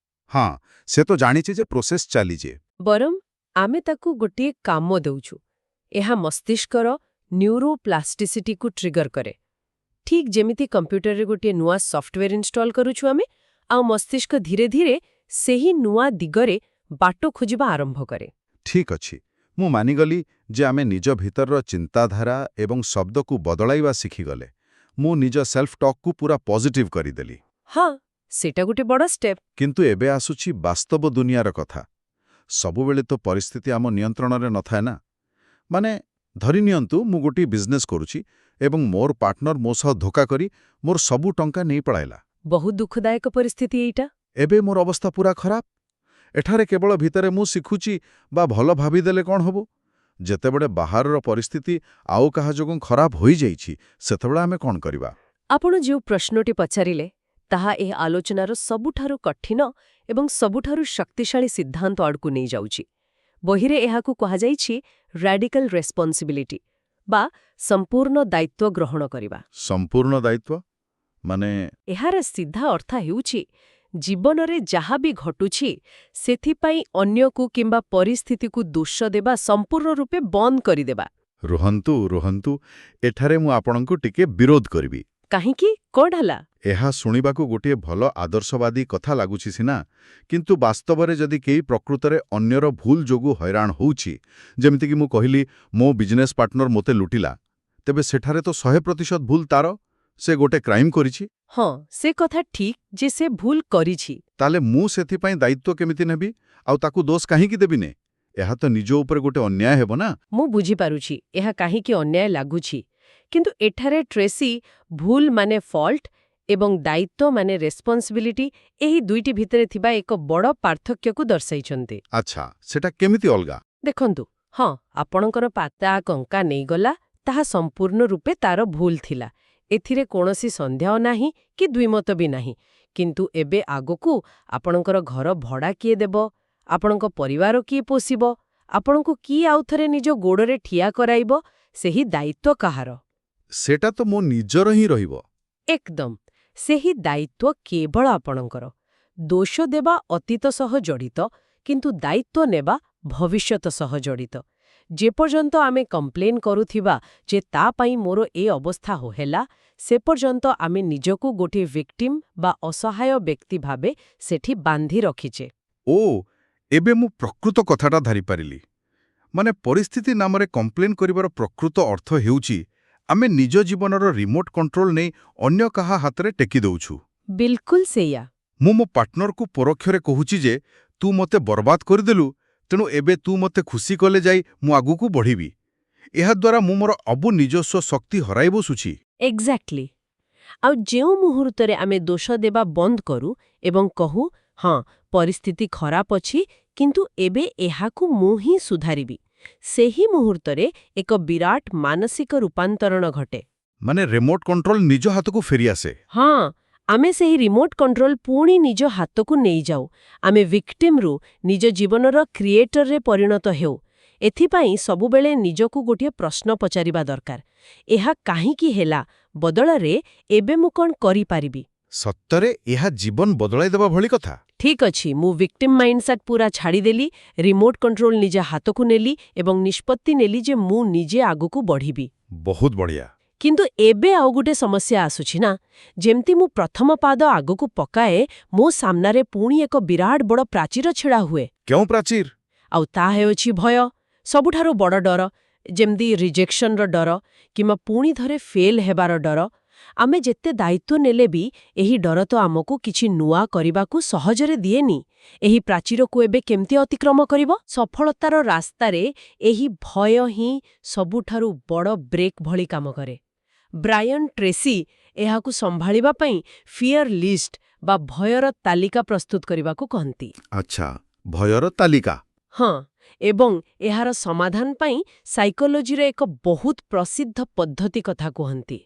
ହଁ, ସେ ତ ଜାଣିଛି ଯେ ପ୍ରୋସେସ୍ ଚାଲିଛି। ବରଂ ଆମେ ତାକୁ ଗୋଟିଏ କାମ ଦେଉଛୁ। ଏହା ମସ୍ତିଷ୍କର ନ୍ୟୁରୋପ୍ଲାଷ୍ଟିସିଟିକୁ ଟ୍ରିଗର କରେ। ଠିକ୍ ଯେମିତି କମ୍ପ୍ୟୁଟରରେ ଗୋଟିଏ ନୂଆ ସଫ୍ଟୱେର୍ ଇନଷ୍ଟଲ କରୁଛୁ ଆମେ, ଆଉ ମସ୍ତିଷ୍କ ଧୀରେ ଧୀରେ ସେହି ନୂଆ ଦିଗରେ ବାଟ ଖୋଜିବା ଆରମ୍ଭ କରେ। ଠିକ୍ ଅଛି, ମୁଁ ମାନିଗଲି ଯେ ଆମେ ନିଜ ଭିତରର ଚିନ୍ତାଧାରା ଏବଂ ଶବ୍ଦକୁ ବଦଳାଇବା ଶିଖିଗଲେ। ମୁଁ ନିଜ ସେଲ୍ଫ ଟକ୍କୁ ପୁରା ପଜିଟିଭ୍ କରିଦେଲି। ହଁ, ସେଇଟା ଗୋଟେ ବଡ଼ ଷ୍ଟେପ୍। କିନ୍ତୁ ଏବେ ଆସୁଛି ବାସ୍ତବ ଦୁନିଆର କଥା। ସବୁବେଳେ ତ ପରିସ୍ଥିତି ଆମ ନିୟନ୍ତ୍ରଣରେ ନଥାଏ ନା। ମାନେ ଧରିନିଅନ୍ତୁ ମୁଁ ଗୋଟିଏ ବିଜନେସ୍ କରୁଛି ଏବଂ ମୋର ପାର୍ଟନର ମୋ ସହ ଧୋକା କରି ମୋର ସବୁ ଟଙ୍କା ନେଇ ପଳାଇଲା। ବହୁତ ଦୁଃଖଦାୟକ ପରିସ୍ଥିତି ଏଇଟା। ଏବେ ମୋର ଅବସ୍ଥା ପୁରା ଖରାପ। ଏଠାରେ କେବଳ ଭିତରେ ମୁଁ ଶିଖୁଛି ବା ଭଲ ଭାବିଦେଲେ କ'ଣ ହେବ? ଯେତେବେଳେ ବାହାରର ପରିସ୍ଥିତି ଆଉ କାହା ଯୋଗୁଁ ଖରାପ ହୋଇଯାଇଛି, ସେତେବେଳେ ଆମେ କ'ଣ କରିବା? ଆପଣ ଯେଉଁ ପ୍ରଶ୍ନଟି ପଚାରିଲେ, ତାହା ଏହି ଆଲୋଚନାର ସବୁଠାରୁ କଠିନ ଏବଂ ସବୁଠାରୁ ଶକ୍ତିଶାଳୀ ସିଦ୍ଧାନ୍ତ ଆଡ଼କୁ ନେଇଯାଉଛି। ବହିରେ ଏହାକୁ କୁହାଯାଇଛି ରାଡିକାଲ ରେସ୍ପନ୍ସିବିଲିଟି ବା ସମ୍ପୂର୍ଣ୍ଣ ଦାୟିତ୍ୱ ଗ୍ରହଣ କରିବା। ସମ୍ପୂର୍ଣ୍ଣ ଦାୟିତ୍ୱ ମାନେ? ଏହାର ସିଧା ଅର୍ଥ ହେଉଛି ଜୀବନରେ ଯାହା ବି ଘଟୁଛି ସେଥିପାଇଁ ଅନ୍ୟକୁ କିମ୍ବା ପରିସ୍ଥିତିକୁ ଦୋଷ ଦେବା ସମ୍ପୂର୍ଣ୍ଣ ରୂପେ ବନ୍ଦ କରିଦେବା। ରୁହନ୍ତୁ, ଏଠାରେ ମୁଁ ଆପଣଙ୍କୁ ଟିକେ ବିରୋଧ କରିବି। କାହିଁକି? କ'ଣ ହେଲା? ଏହା ଶୁଣିବାକୁ ଗୋଟିଏ ଭଲ ଆଦର୍ଶବାଦୀ କଥା ଲାଗୁଛି ସିନା, କିନ୍ତୁ ବାସ୍ତବରେ ଯଦି କେହି ପ୍ରକୃତରେ ଅନ୍ୟର ଭୁଲ ଯୋଗୁଁ ହଇରାଣ ହେଉଛି, ଯେମିତିକି ମୁଁ କହିଲି ମୋ ବିଜନେସ୍ ପାର୍ଟନର ମୋତେ ଲୁଟିଲା, ତେବେ ସେଠାରେ ତ 100% ଭୁଲ ତାର। ସେ ଗୋଟେ କ୍ରାଇମ୍ କରିଛି। ହଁ, ସେ କଥା ଠିକ୍ ଯେ ସେ ଭୁଲ କରିଛି। ତାହେଲେ ମୁଁ ସେଥିପାଇଁ ଦାୟିତ୍ୱ କେମିତି ନେବି ଆଉ ତାକୁ ଦୋଷ କାହିଁକି ଦେବିନି? ଏହା ତ ନିଜ ଉପରେ ଗୋଟେ ଅନ୍ୟାୟ ହେବ ନା। ମୁଁ ବୁଝିପାରୁଛି ଏହା କାହିଁକି ଅନ୍ୟାୟ ଲାଗୁଛି, କିନ୍ତୁ ଏଠାରେ ଟ୍ରେସି ଭୁଲ ମାନେ ଫଲ୍ଟ ଏବଂ ଦାୟିତ୍ୱ ମାନେ ରେସ୍ପନ୍ସିବିଲିଟି ଏହି ଦୁଇଟି ଭିତରେ ଥିବା ଏକ ବଡ଼ ପାର୍ଥକ୍ୟକୁ ଦର୍ଶାଇଛନ୍ତି। ଆଚ୍ଛା, ସେଟା କେମିତି ଅଲଗା? ଦେଖନ୍ତୁ, ହଁ, ଆପଣଙ୍କର ପାତା କଙ୍କା ନେଇଗଲା, ତାହା ସମ୍ପୂର୍ଣ୍ଣ ରୂପେ ତାର ଭୁଲ ଥିଲା। ଏଥିରେ କୌଣସି ସନ୍ଦେହ ନାହିଁ କି ଦ୍ୱିମତ ବି ନାହିଁ। କିନ୍ତୁ ଏବେ ଆଗକୁ ଆପଣଙ୍କର ଘର ଭଡ଼ା କିଏ ଦେବ, ଆପଣଙ୍କ ପରିବାର କିଏ ପୋଷିବ, ଆପଣଙ୍କୁ କିଏ ଆଉଥରେ ନିଜ ଗୋଡ଼ରେ ଠିଆ କରାଇବ, ସେହି ଦାୟିତ୍ୱ କାହାର? ସେଟା ତ ମୋ ନିଜର ହିଁ ରହିବ। ଏକଦମ, ସେହି ଦାୟିତ୍ୱ କେବଳ ଆପଣଙ୍କର। ଦୋଷ ଦେବା ଅତୀତ ସହ ଜଡ଼ିତ, କିନ୍ତୁ ଦାୟିତ୍ୱ ନେବା ଭବିଷ୍ୟତ ସହ ଜଡ଼ିତ। ଯେପର୍ଯ୍ୟନ୍ତ ଆମେ କମ୍ପ୍ଲେନ୍ କରୁଥିବା ଯେ ତା ପାଇଁ ମୋର ଏ ଅବସ୍ଥା ହେଲା, ସେ ପର୍ଯ୍ୟନ୍ତ ଆମେ ନିଜକୁ ଗୋଟିଏ ଭିକ୍ଟିମ୍ ବା ଅସହାୟ ବ୍ୟକ୍ତି ଭାବେ ସେଠି ବାନ୍ଧି ରଖିଛେ। ଓ, ଏବେ ମୁଁ ପ୍ରକୃତ କଥାଟା ଧରିପାରିଲି। ମାନେ ପରିସ୍ଥିତି ନାମରେ କମ୍ପ୍ଲେନ୍ କରିବାର ପ୍ରକୃତ ଅର୍ଥ ହେଉଛି ଆମେ ନିଜ ଜୀବନର ରିମୋଟ୍ କଣ୍ଟ୍ରୋଲ ନେଇ ଅନ୍ୟ କାହା ହାତରେ ଟେକି ଦେଉଛୁ। ବିଲକୁଲ ସେଇଆ। ମୁଁ ମୋ ପାର୍ଟନରକୁ ପରୋକ୍ଷରେ କହୁଛି ଯେ ତୁ ମୋତେ ବର୍ବାଦ କରିଦେଲୁ, ତେଣୁ ଏବେ ତୁ ମୋତେ ଖୁସି କଲେ ଯାଇ ମୁଁ ଆଗକୁ ବଢ଼ିବି। ଏହାଦ୍ୱାରା ମୁଁ ମୋର ଅବୁ ନିଜସ୍ୱ ଶକ୍ତି ହରାଇ ବସୁଛି। ଏକ୍ଜାକ୍ଟଲି। ଆଉ ଯେଉଁ ମୁହୂର୍ତ୍ତରେ ଆମେ ଦୋଷ ଦେବା ବନ୍ଦ କରୁ ଏବଂ କହୁ, ହଁ, ପରିସ୍ଥିତି ଖରାପ ଅଛି, କିନ୍ତୁ ଏବେ ଏହାକୁ ମୁଁ ହିଁ ସୁଧାରିବି, ସେହି ମୁହୂର୍ତ୍ତରେ ଏକ ବିରାଟ ମାନସିକ ରୂପାନ୍ତରଣ ଘଟେ। ମାନେ ରିମୋଟ୍ କଣ୍ଟ୍ରୋଲ ନିଜ ହାତକୁ ଫେରିଆସେ। ହଁ, ଆମେ ସେହି ରିମୋଟ୍ କଣ୍ଟ୍ରୋଲ ପୁଣି ନିଜ ହାତକୁ ନେଇଯାଉ। ଆମେ ଭିକ୍ଟିମ୍ରୁ ନିଜ ଜୀବନର କ୍ରିଏଟରରେ ପରିଣତ ହେଉ। ଏଥିପାଇଁ ସବୁବେଳେ ନିଜକୁ ଗୋଟିଏ ପ୍ରଶ୍ନ ପଚାରିବା ଦରକାର। ଏହା କାହିଁକି ହେଲା ବଦଳରେ ଏବେ ମୁଁ କ'ଣ କରିପାରିବି? ସତରେ ଏହା ଜୀବନ ବଦଳାଇ ଦେବା ଭଳି କଥା। ଠିକ୍ ଅଛି, ମୁଁ ଭିକ୍ଟିମ୍ ମାଇଣ୍ଡସେଟ୍ ପୁରା ଛାଡ଼ିଦେଲି, ରିମୋଟ୍ କଣ୍ଟ୍ରୋଲ ନିଜ ହାତକୁ ନେଲି ଏବଂ ନିଷ୍ପତ୍ତି ନେଲି ଯେ ମୁଁ ନିଜେ ଆଗକୁ ବଢ଼ିବି। ବହୁତ ବଢ଼ିଆ। କିନ୍ତୁ ଏବେ ଆଉ ଗୋଟେ ସମସ୍ୟା ଆସୁଛି ନା। ଯେମିତି ମୁଁ ପ୍ରଥମ ପାଦ ଆଗକୁ ପକାଏ, ମୋ ସାମ୍ନାରେ ପୁଣି ଏକ ବିରାଟ ବଡ଼ ପ୍ରାଚୀର ଛିଡ଼ା ହୁଏ। କେଉଁ ପ୍ରାଚୀର? ଆଉ ତା ହେଉଛି ଭୟ। ସବୁଠାରୁ ବଡ଼ ଡର, ଯେମିତି ରିଜେକ୍ସନର ଡର କିମ୍ବା ପୁଣି ଥରେ ଫେଲ୍ ହେବାର ଡର। ଆମେ ଯେତେ ଦାୟିତ୍ୱ ନେଲେ ବି ଏହି ଡର ତ ଆମକୁ କିଛି ନୂଆ କରିବାକୁ ସହଜରେ ଦିଏନି। ଏହି ପ୍ରାଚୀରକୁ ଏବେ କେମିତି ଅତିକ୍ରମ କରିବ? ସଫଳତାର ରାସ୍ତାରେ ଏହି ଭୟ ହିଁ ସବୁଠାରୁ ବଡ଼ ବ୍ରେକ୍ ଭଳି କାମ କରେ। ବ୍ରାୟନ୍ ଟ୍ରେସି ଏହାକୁ ସମ୍ଭାଳିବା ପାଇଁ ଫିୟର ଲିଷ୍ଟ ବା ଭୟର ତାଲିକା ପ୍ରସ୍ତୁତ କରିବାକୁ କହନ୍ତି। ଆଚ୍ଛା, ଭୟର ତାଲିକା। ହଁ, ଏବଂ ଏହାର ସମାଧାନ ପାଇଁ ସାଇକୋଲୋଜିର ଏକ ବହୁତ ପ୍ରସିଦ୍ଧ ପଦ୍ଧତି କଥା କୁହନ୍ତି,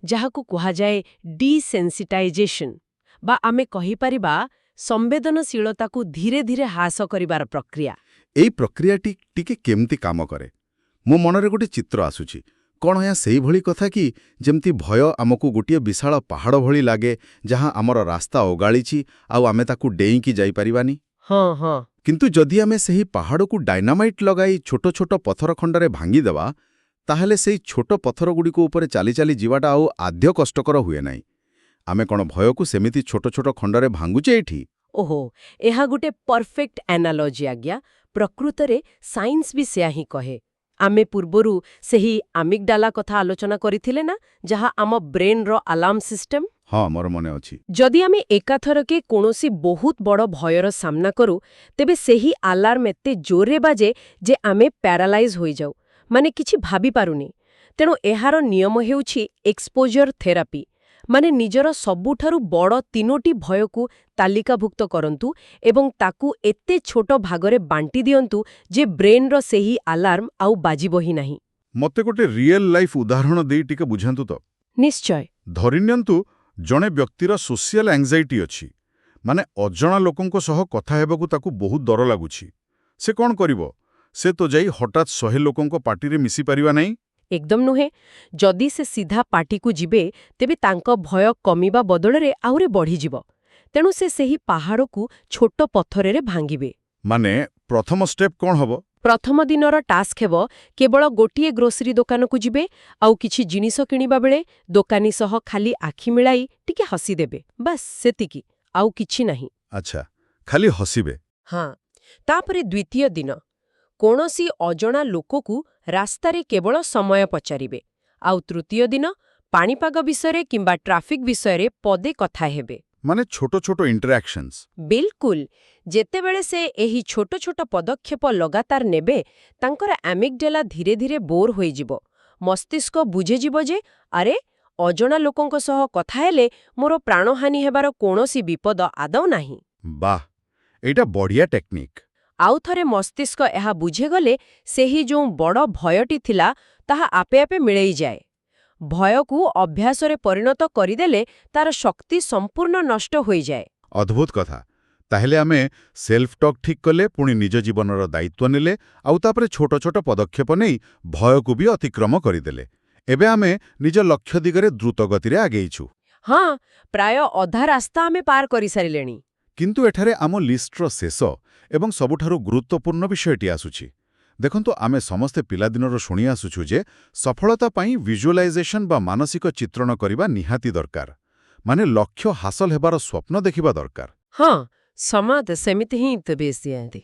ଯାହାକୁ କୁହାଯାଏ ଡିସେନ୍ସିଟାଇଜେସନ୍, ବା ଆମେ କହିପାରିବା ସମ୍ବେଦନଶୀଳତାକୁ ଧୀରେ ଧୀରେ ହ୍ରାସ କରିବାର ପ୍ରକ୍ରିୟା। ଏଇ ପ୍ରକ୍ରିୟାଟି ଟିକେ କେମିତି କାମ କରେ? ମୋ ମନରେ ଗୋଟେ ଚିତ୍ର ଆସୁଛି। କ'ଣ ଏହା ସେଇଭଳି କଥା କି ଯେମିତି ଭୟ ଆମକୁ ଗୋଟିଏ ବିଶାଳ ପାହାଡ଼ ଭଳି ଲାଗେ, ଯାହା ଆମର ରାସ୍ତା ଓଗାଳିଛି ଆଉ ଆମେ ତାକୁ ଡେଇଁକି ଯାଇପାରିବାନି? ହଁ, କିନ୍ତୁ ଯଦି ଆମେ ସେହି ପାହାଡ଼କୁ ଡାଇନାମାଇଟ୍ ଲଗାଇ ଛୋଟ ଛୋଟ ପଥର ଖଣ୍ଡରେ ଭାଙ୍ଗିଦେବା ତାହେଲେ ସେହି ଛୋଟ ପଥରଗୁଡ଼ିକ ଉପରେ ଚାଲି ଚାଲି ଯିବାଟା ଆଉ ଆଦ୍ୟ କଷ୍ଟକର ହୁଏ ନାହିଁ। ଆମେ କ'ଣ ଭୟକୁ ସେମିତି ଛୋଟ ଛୋଟ ଖଣ୍ଡରେ ଭାଙ୍ଗୁଛେ ଏଇଠି? ଓହୋ, ଏହା ଗୋଟେ ପରଫେକ୍ଟ ଆନାଲୋଜି ଆଜ୍ଞା। ପ୍ରକୃତରେ ସାଇନ୍ସ ବି ସେୟା ହିଁ କହେ। ଆମେ ପୂର୍ବରୁ ସେହି ଆମିଗଡାଲା କଥା ଆଲୋଚନା କରିଥିଲେ ନା, ଯାହା ଆମ ବ୍ରେନ୍ର ଆଲାର୍ମ ସିଷ୍ଟମ। ହଁ, ମୋର ମନେ ଅଛି। ଯଦି ଆମେ ଏକାଥରକେ କୌଣସି ବହୁତ ବଡ଼ ଭୟର ସାମ୍ନା କରୁ, ତେବେ ସେହି ଆଲାର୍ମ ଏତେ ଜୋରରେ ବାଜେ ଯେ ଆମେ ପ୍ୟାରାଲାଇଜ୍ ହୋଇଯାଉ, ମାନେ କିଛି ଭାବିପାରୁନି। ତେଣୁ ଏହାର ନିୟମ ହେଉଛି ଏକ୍ସପୋଜର ଥେରାପି। ମାନେ ନିଜର ସବୁଠାରୁ ବଡ଼ 3ଟି ଭୟକୁ ତାଲିକାଭୁକ୍ତ କରନ୍ତୁ ଏବଂ ତାକୁ ଏତେ ଛୋଟ ଭାଗରେ ବାଣ୍ଟି ଦିଅନ୍ତୁ ଯେ ବ୍ରେନ୍ର ସେହି ଆଲାର୍ମ ଆଉ ବାଜିବ ହିଁ ନାହିଁ। ମୋତେ ଗୋଟେ ରିଏଲ୍ ଲାଇଫ୍ ଉଦାହରଣ ଦେଇ ଟିକେ ବୁଝାନ୍ତୁ ତ। ନିଶ୍ଚୟ। ଧରିନିଅନ୍ତୁ ଜଣେ ବ୍ୟକ୍ତିର ସୋସିଆଲ ଆଙ୍ଗ୍ଜାଇଟି ଅଛି, ମାନେ ଅଜଣା ଲୋକଙ୍କ ସହ କଥା ହେବାକୁ ତାକୁ ବହୁତ ଡର ଲାଗୁଛି। ସେ କ'ଣ କରିବ? ସେ ତ ଯାଇ ହଠାତ୍ 100 ଲୋକଙ୍କ ପାର୍ଟିରେ ମିଶିପାରିବା ନାହିଁ। ଏକଦମ ନୁହେଁ। ଯଦି ସେ ସିଧା ପାର୍ଟିକୁ ଯିବେ, ତେବେ ତାଙ୍କ ଭୟ କମିବା ବଦଳରେ ଆହୁରି ବଢ଼ିଯିବ। ତେଣୁ ସେ ସେହି ପାହାଡ଼କୁ ଛୋଟ ପଥରରେ ଭାଙ୍ଗିବେ। ମାନେ ପ୍ରଥମ ଷ୍ଟେପ୍ କ'ଣ ହବ? ପ୍ରଥମ ଦିନର ଟାସ୍କ ହେବ କେବଳ ଗୋଟିଏ ଗ୍ରୋସରୀ ଦୋକାନକୁ ଯିବେ, ଆଉ କିଛି ଜିନିଷ କିଣିବା ବେଳେ ଦୋକାନୀ ସହ ଖାଲି ଆଖି ମିଳାଇ ଟିକେ ହସିଦେବେ। ବାସ୍ ସେତିକି, ଆଉ କିଛି ନାହିଁ। ଆଚ୍ଛା, ଖାଲି ହସିବେ। ହଁ। ତାପରେ ଦ୍ୱିତୀୟ ଦିନ କୌଣସି ଅଜଣା ଲୋକକୁ ରାସ୍ତାରେ କେବଳ ସମୟ ପଚାରିବେ। ଆଉ ତୃତୀୟ ଦିନ ପାଣିପାଗ ବିଷୟରେ କିମ୍ବା ଟ୍ରାଫିକ୍ ବିଷୟରେ ପଦେ କଥା ହେବେ। ମାନେ ଛୋଟ ଛୋଟ ଇଣ୍ଟରାକ୍ସନ୍ସ। ବିଲକୁଲ। ଯେତେବେଳେ ସେ ଏହି ଛୋଟ ଛୋଟ ପଦକ୍ଷେପ ଲଗାତାର ନେବେ, ତାଙ୍କର ଆମିଗଡାଲା ଧୀରେ ଧୀରେ ବୋର୍ ହୋଇଯିବ। ମସ୍ତିଷ୍କ ବୁଝିଯିବ ଯେ ଆରେ, ଅଜଣା ଲୋକଙ୍କ ସହ କଥା ହେଲେ ମୋର ପ୍ରାଣହାନି ହେବାର କୌଣସି ବିପଦ ଆଦୌ ନାହିଁ। ବାଃ, ଏଇଟା ବଢ଼ିଆ ଟେକ୍ନିକ୍। ଆଉ ଥରେ ମସ୍ତିଷ୍କ ଏହା ବୁଝିଗଲେ ସେହି ଯେଉଁ ବଡ଼ ଭୟଟି ଥିଲା ତାହା ଆପେ ଆପେ ମିଳେଇଯାଏ। ଭୟକୁ ଅଭ୍ୟାସରେ ପରିଣତ କରିଦେଲେ ତାର ଶକ୍ତି ସମ୍ପୂର୍ଣ୍ଣ ନଷ୍ଟ ହୋଇଯାଏ। ଅଦ୍ଭୁତ କଥା। ତାହେଲେ ଆମେ ସେଲ୍ଫ ଟକ୍ ଠିକ୍ କଲେ, ପୁଣି ନିଜ ଜୀବନର ଦାୟିତ୍ୱ ନେଲେ, ଆଉ ତାପରେ ଛୋଟ ଛୋଟ ପଦକ୍ଷେପ ନେଇ ଭୟକୁ ବି ଅତିକ୍ରମ କରିଦେଲେ। ଏବେ ଆମେ ନିଜ ଲକ୍ଷ୍ୟ ଦିଗରେ ଦ୍ରୁତ ଗତିରେ ଆଗେଇଛୁ। ହଁ, ପ୍ରାୟ ଅଧା ରାସ୍ତା ଆମେ ପାର କରିସାରିଲେଣି। କିନ୍ତୁ ଏଠାରେ ଆମ ଲିଷ୍ଟର ଶେଷ ଏବଂ ସବୁଠାରୁ ଗୁରୁତ୍ୱପୂର୍ଣ୍ଣ ବିଷୟଟି ଆସୁଛି। ଦେଖନ୍ତୁ, ଆମେ ସମସ୍ତେ ପିଲାଦିନରୁ ଶୁଣି ଆସୁଛୁ ଯେ ସଫଳତା ପାଇଁ ଭିଜୁଆଲାଇଜେସନ ବା ମାନସିକ ଚିତ୍ରଣ କରିବା ନିହାତି ଦରକାର। ମାନେ ଲକ୍ଷ୍ୟ ହାସଲ ହେବାର ସ୍ୱପ୍ନ ଦେଖିବା ଦରକାର। ହଁ, ସମାଜ ସେମିତି ହିଁ ବେଶ ଦିଅନ୍ତି।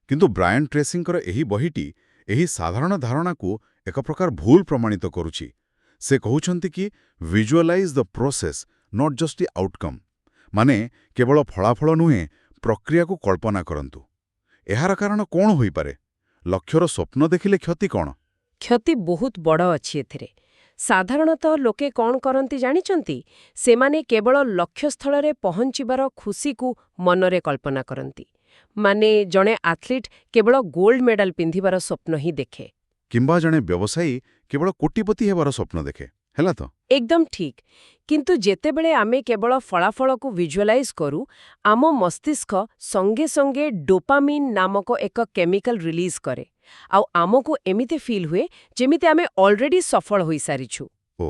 କିନ୍ତୁ ବ୍ରାୟନ୍ ଟ୍ରେସିଙ୍କର ଏହି ବହିଟି ଏହି ସାଧାରଣ ଧାରଣାକୁ ଏକ ପ୍ରକାର ଭୁଲ ପ୍ରମାଣିତ କରୁଛି। ସେ କହୁଛନ୍ତି କି visualise the process, not just the outcome. ମାନେ କେବଳ ଫଳାଫଳ ନୁହେଁ, ପ୍ରକ୍ରିୟାକୁ କଳ୍ପନା କରନ୍ତୁ। ଏହାର କାରଣ କ'ଣ ହୋଇପାରେ? ଲକ୍ଷ୍ୟର ସ୍ୱପ୍ନ ଦେଖିଲେ କ୍ଷତି କ'ଣ? କ୍ଷତି ବହୁତ ବଡ଼ ଅଛି ଏଥିରେ। ସାଧାରଣତଃ ଲୋକେ କ'ଣ କରନ୍ତି ଜାଣିଛନ୍ତି? ସେମାନେ କେବଳ ଲକ୍ଷ୍ୟସ୍ଥଳରେ ପହଞ୍ଚିବାର ଖୁସିକୁ ମନରେ କଳ୍ପନା କରନ୍ତି। ମାନେ ଜଣେ ଆଥଲିଟ୍ କେବଳ ଗୋଲ୍ଡ ମେଡାଲ ପିନ୍ଧିବାର ସ୍ୱପ୍ନ ହିଁ ଦେଖେ। କିମ୍ବା ଜଣେ ବ୍ୟବସାୟୀ କେବଳ କୋଟିପତି ହେବାର ସ୍ୱପ୍ନ ଦେଖେ। ହେଲା ତ? ଏକଦମ ଠିକ୍। କିନ୍ତୁ ଯେତେବେଳେ ଆମେ କେବଳ ଫଳାଫଳକୁ ଭିଜୁଆଲାଇଜ୍ କରୁ, ଆମ ମସ୍ତିଷ୍କ ସଙ୍ଗେ ସଙ୍ଗେ ଡୋପାମିନ୍ ନାମକ ଏକ କେମିକାଲ ରିଲିଜ୍ କରେ। ଆଉ ଆମକୁ ଏମିତି ଫିଲ୍ ହୁଏ ଯେମିତି ଆମେ ଅଲରେଡି ସଫଳ ହୋଇସାରିଛୁ। ଓ,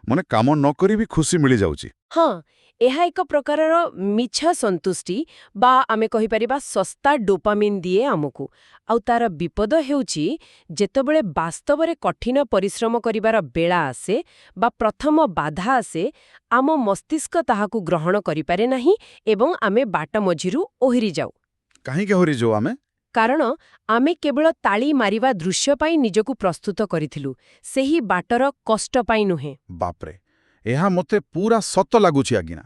ମାନେ କାମ ନ କରି ବି ଖୁସି ମିଳିଯାଉଛି। ହଁ, ଏହା ଏକ ପ୍ରକାରର ମିଛ ସନ୍ତୁଷ୍ଟି ବା ଆମେ କହିପାରିବା ଶସ୍ତା ଡୋପାମିନ୍ ଦିଏ ଆମକୁ। ଆଉ ତାର ବିପଦ ହେଉଛି ଯେତେବେଳେ ବାସ୍ତବରେ କଠିନ ପରିଶ୍ରମ କରିବାର ବେଳା ଆସେ ବା ପ୍ରଥମ ବାଧା ଆସେ, ଆମ ମସ୍ତିଷ୍କ ତାହାକୁ ଗ୍ରହଣ କରିପାରେ ନାହିଁ ଏବଂ ଆମେ ବାଟ ମଝିରୁ ଓହରି ଯାଉ। କାହିଁକି ହରିଯାଉ ଆମେ? କାରଣ ଆମେ କେବଳ ତାଳି ମାରିବା ଦୃଶ୍ୟ ପାଇଁ ନିଜକୁ ପ୍ରସ୍ତୁତ କରିଥିଲୁ, ସେହି ବାଟର କଷ୍ଟ ପାଇଁ ନୁହେଁ। ବାପରେ, ଏହା ମୋତେ ପୁରା ସତ ଲାଗୁଛି ଆଜ୍ଞା।